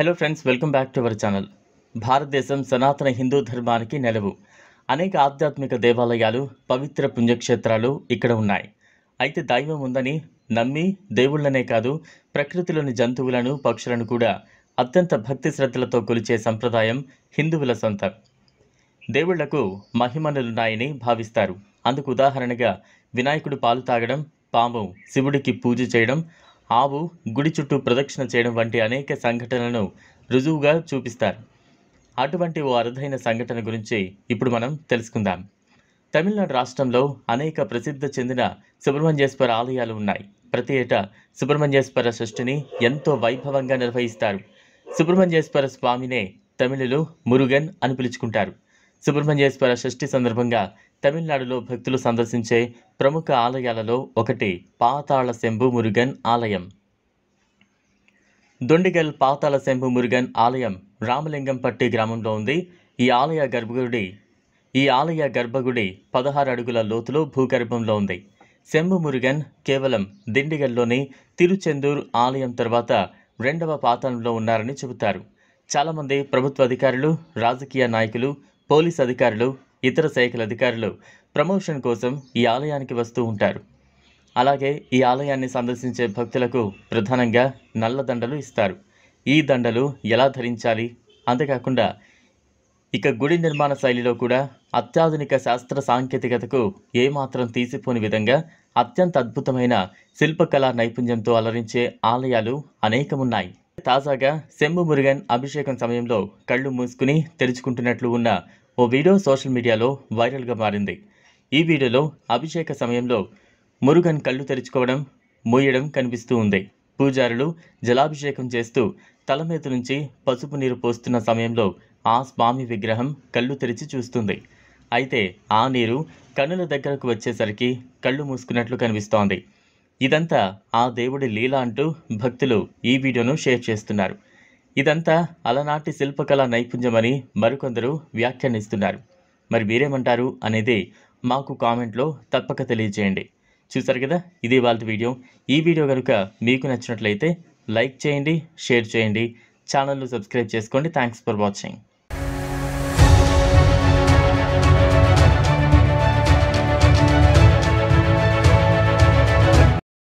Hello friends, welcome back to our channel. భారతదేశం సనాతన హిందూ ధర్మానికి నెలవు. అనేక ఆధ్యాత్మిక దేవాలయాలు, పవిత్ర పుణ్యక్షేత్రాలు ఇక్కడ ఉన్నాయి. అయితే దైవం ఉందని నమ్మి దేవుళ్లనే కాదు, ప్రకృతిలోని జంతువులను, పక్షులను కూడా అత్యంత భక్తి శ్రద్ధలతో కొలిచే సంప్రదాయం హిందువుల సొంతం. దేవుళ్లకు మహిమనులున్నాయని భావిస్తారు. అందుకు ఉదాహరణగా వినాయకుడు పాలు తాగడం, పాము శివుడికి పూజ చేయడం, ఆవు గుడి చుట్టూ ప్రదక్షిణ చేయడం వంటి అనేక సంఘటనలను రుజువుగా చూపిస్తారు. అటువంటి ఓ అరుదైన సంఘటన గురించి ఇప్పుడు మనం తెలుసుకుందాం. తమిళనాడు రాష్ట్రంలో అనేక ప్రసిద్ధ చెందిన సుబ్రహ్మణ్యేశ్వర ఆలయాలు ఉన్నాయి. ప్రతి ఏటా సుబ్రహ్మణ్యేశ్వర షష్ఠిని ఎంతో వైభవంగా నిర్వహిస్తారు. సుబ్రహ్మణ్యేశ్వర స్వామినే తమిళులు మురుగన్ అని పిలుచుకుంటారు. సుబ్రహ్మణ్యేశ్వర షష్ఠి సందర్భంగా తమిళనాడులో భక్తులు సందర్శించే ప్రముఖ ఆలయాలలో ఒకటి పాతాళ శంభు మురుగన్ ఆలయం. దొండిగల్ పాతాళ శంభు మురుగన్ ఆలయం రామలింగంపట్టి గ్రామంలో ఉంది. ఈ ఆలయ గర్భగుడి 16 అడుగుల లోతులో భూగర్భంలో ఉంది. శంభు మురుగన్ కేవలం దిండిగల్లోని తిరుచెందూర్ ఆలయం తర్వాత రెండవ పాతాళంలో ఉన్నారని చెబుతారు. చాలామంది ప్రభుత్వ అధికారులు, రాజకీయ నాయకులు, పోలీస్ అధికారులు, ఇతర శాఖల అధికారులు ప్రమోషన్ కోసం ఈ ఆలయానికి వస్తూ ఉంటారు. అలాగే ఈ ఆలయాన్ని సందర్శించే భక్తులకు ప్రధానంగా నల్ల దండలు ఇస్తారు. ఈ దండలు ఎలా ధరించాలి, అంతేకాకుండా ఇక గుడి నిర్మాణ శైలిలో కూడా అత్యాధునిక శాస్త్ర సాంకేతికతకు ఏమాత్రం తీసిపోని విధంగా అత్యంత అద్భుతమైన శిల్పకళా నైపుణ్యంతో అలరించే ఆలయాలు అనేకమున్నాయి. తాజాగా శంభు మురుగన్ అభిషేకం సమయంలో కళ్ళు మూసుకుని తెరుచుకుంటున్నట్లు ఉన్న ఓ వీడియో సోషల్ మీడియాలో వైరల్గా మారింది. ఈ వీడియోలో అభిషేక సమయంలో మురుగన్ కళ్ళు తెరుచుకోవడం, మూయడం కనిపిస్తూ ఉంది. పూజారులు జలాభిషేకం చేస్తూ తల మీద నుంచి పసుపు నీరు పోస్తున్న సమయంలో ఆ స్వామి విగ్రహం కళ్ళు తెరిచి చూస్తుంది. అయితే ఆ నీరు కన్నుల దగ్గరకు వచ్చేసరికి కళ్ళు మూసుకున్నట్లు కనిపిస్తోంది. ఇదంతా ఆ దేవుడి లీల అంటూ భక్తులు ఈ వీడియోను షేర్ చేస్తున్నారు. ఇదంతా అలనాటి శిల్పకళా నైపుణ్యమని మరికొందరు వ్యాఖ్యానిస్తున్నారు. మరి మీరేమంటారు అనేది మాకు కామెంట్లో తప్పక తెలియజేయండి. చూసారు కదా, ఇది ఇవాల్టి వీడియో. ఈ వీడియో కనుక మీకు నచ్చినట్లయితే లైక్ చేయండి, షేర్ చేయండి, ఛానల్ను సబ్స్క్రైబ్ చేసుకోండి. Thanks for watching.